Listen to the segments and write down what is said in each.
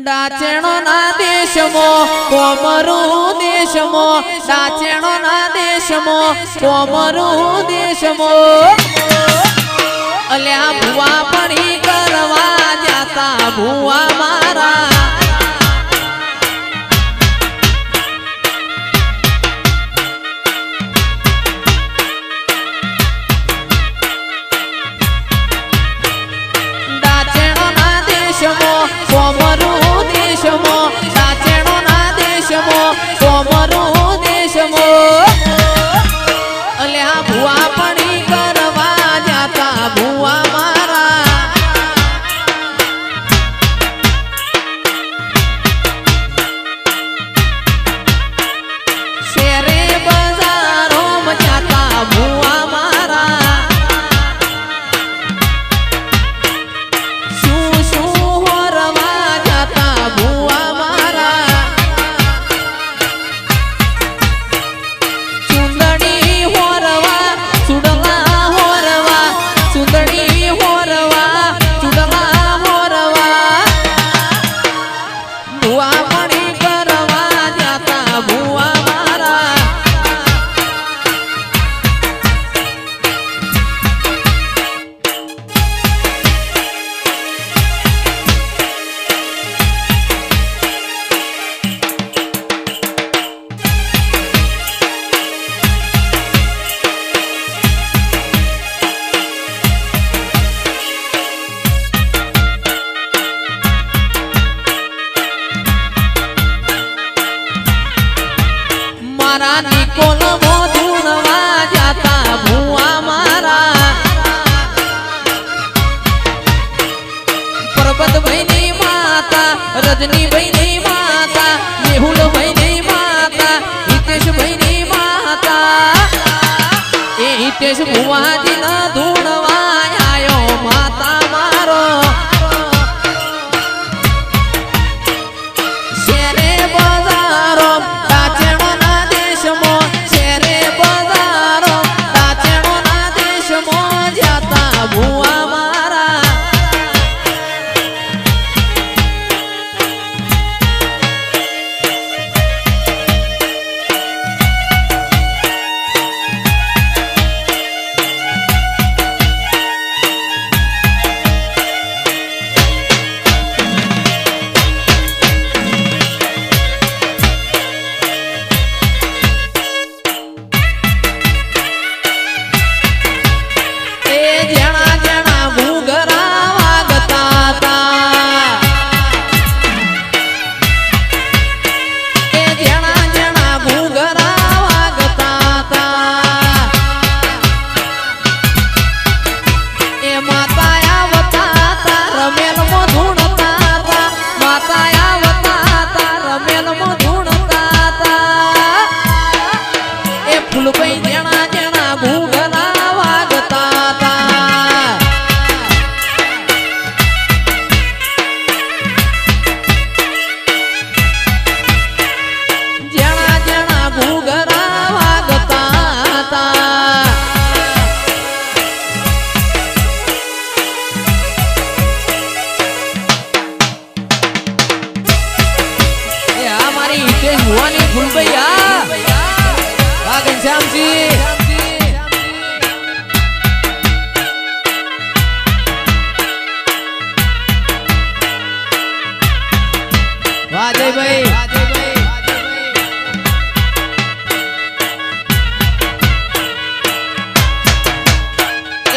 डाचेणो ना देशमो कोमरू देशमो डाचेणो ना देशमो कोमरू देशमो अल्या भुआ पड़ी करवा जाता भुआ मारा डाचेणो ना देशमो कोमरू देशमो डाचेणो ना देशमो कोमरू देशमो अल्या भुआ पड़ी करवा जाता भुआ मारा शेरे बाजारों में जाता भुआ मारा शू शू होरवा जाता भुआ मारा चुंदड़ी होरवा चुड़ला होरवा चुंदड़ी होरवा चुड़ला होरवा भुआ पड़ी करवा जाता भुआ मारा मारा निकोल मोधुनवा जाता भुआ मारा पर्वत भैनी माता रजनी भैनी माता मेहुल भैनी माता हितेश भैनी माता ए हितेश भुआ जी ना धुणवा आयो माता मारो शेरे बाजारो डाचेणो ना देशमो शेरे बाजारो डाचेणो ना देशमो जाता भुआ मारा भुआनी फूल भैया घनश्याम जी वाह जय भाई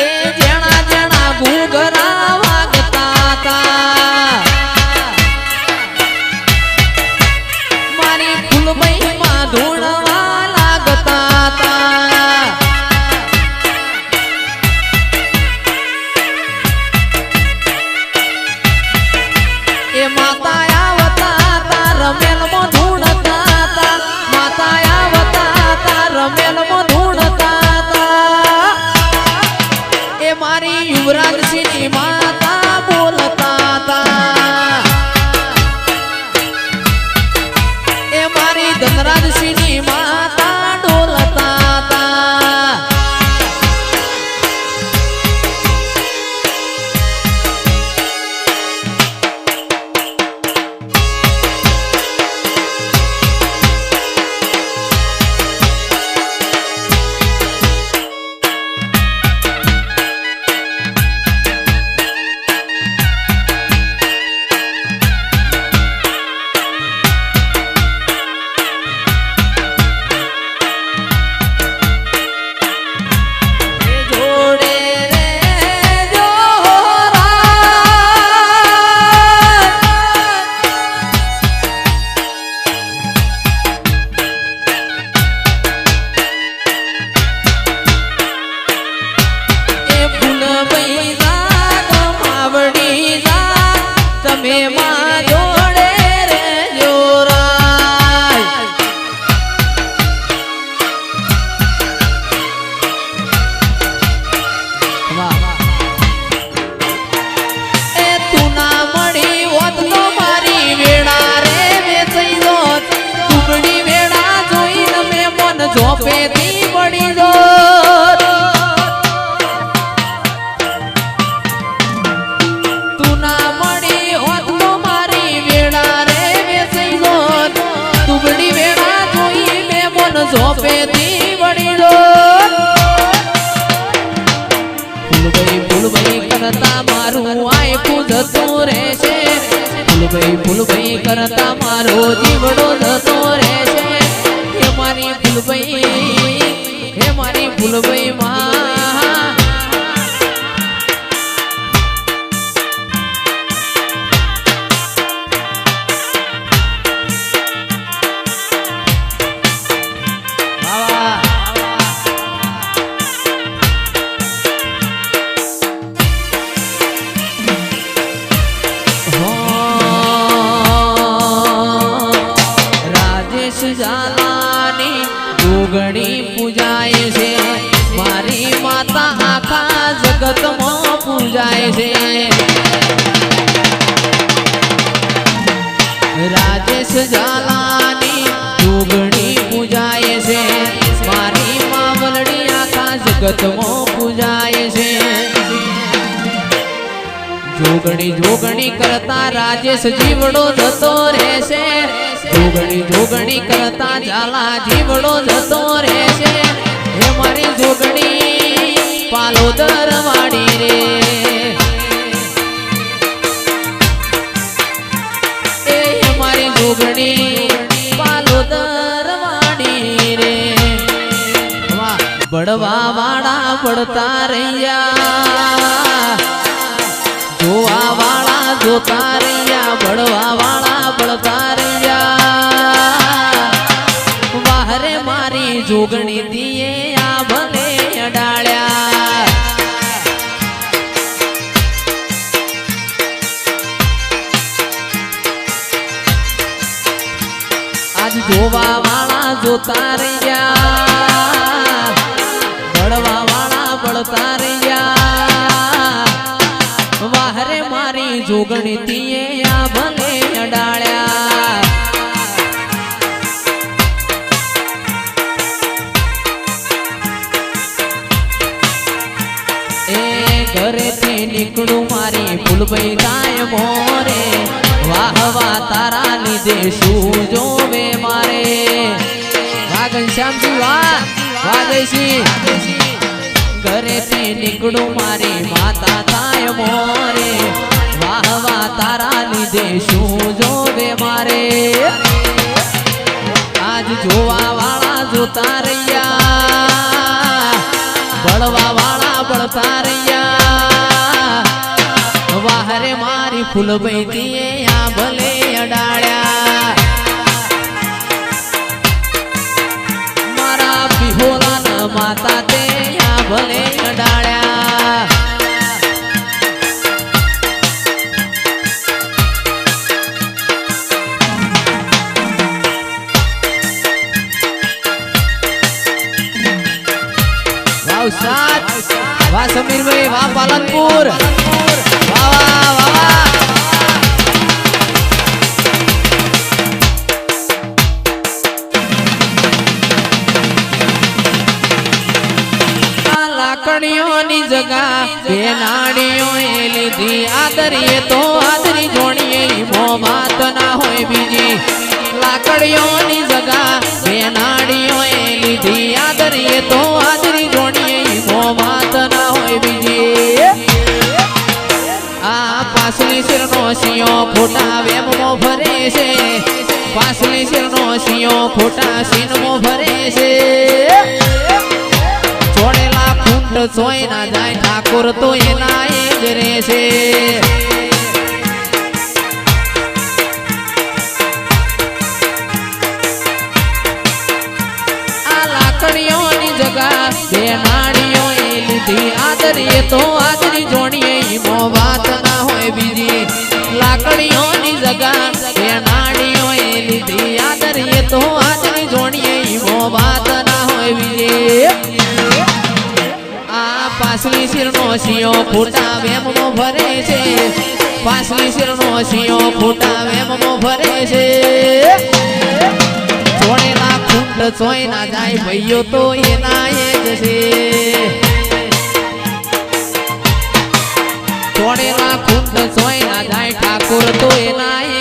ए जना जना घूघरा वागता ता मारी फूलबाई मां धूणवा लागता ता ए माता आवता ता रमेल જતું રહેશે ફૂલભાઈ કરતા મારો જીવડો જતો રહેશે હે મારી ફૂલભાઈ માં જાલાની જોગણી પૂજાય છે મારી માતા આખા જગતમાં પૂજાય છે રાજેશ જાલાની જોગણી પૂજાય છે મારી માવલડી આખા જગતમાં પૂજાય છે જોગણી કરતા રાજેશ જીવડો જતો રહેશે જોગણી કરતા ઝાલા જીવડો જતો રહેશે હે મારી જોગણી પાલોદર વાડી રે હે મારી જોગણી પાલોદર વાડી રે બળવા વાળા બળતા રહ્યા જોવા વાળા જોતા રહ્યા બળવા વાળા બળતા રહ્યા વાહરે મારી જોગણી દીએ આ ભલે અડાળ્યા આજ જોવા વાળા જોતા રહ્યા બળવા વાળા બળતા રહ્યા વાહરે મારી જોગણી દીએ આ ભલે અડાળ્યા ઘરેથી નીકળું મારી ફૂલભાઈ ગાય મોરે વાહ વાહ તારા લીધે શું જોવે મારે વાહ ઘનશ્યામજી વાહ જયસિંહ ઘરેથી નીકળું મારી માતા થાય મોરે વાહ વાહ તારા લીધે શું જોવે મારે આજ જોવા વાળા જોતા રહ્યા બળવા વાળા બળતા રહ્યા વાહરે મારી ફૂલભાઈ દીએ આ ભલે અડાળ્યા મારા બિહોલા માતા તે આ ભલે અડાળ્યા વાહ સમીરભાઈ વાહ પાલનપુર વાહ વાહ વાહ લાકડીઓની જગા બે નાડીઓએ લીધી આદરીએ તો આદરી જોડીએ મો વાત ના હોય બીજી લાકડીઓની જગા બે નાડીઓએ લીધી આદરીએ તો આદરી જોડીએ મો વાત ના હોય બીજી આ પાસલી શિરનો સિંહો ખોટા વેમમાં ભરે છે પાસલી શિરનો સિંહો ખોટા સીનમાં ભરે છે છોડેલા કુંડ સોય ના જાય ઠાકોર તો એના એ જ રહેશે આ લાકડીઓની જગા બે નાડીઓ એ લીધી આદરીએ તો આદરી જોડીએ મો વાત ના હોય બીજી લાકડીઓની જગા બે નાડીઓ એ લીધી આદરીએ તો આદરી જોડીએ મો વાત ના હોય બીજી પાસલી શિરનો સિંહો ખોટા વેમમાં ભરે છે પાસલી શિરનો સિંહો ખોટા વેમમાં ભરે છે છોડેલા કુંડ સોય ના જાય ભાઈઓ તો એના એ જ છે છોડેલા કુંડ સોય ના જાય ઠાકોર તો એના એ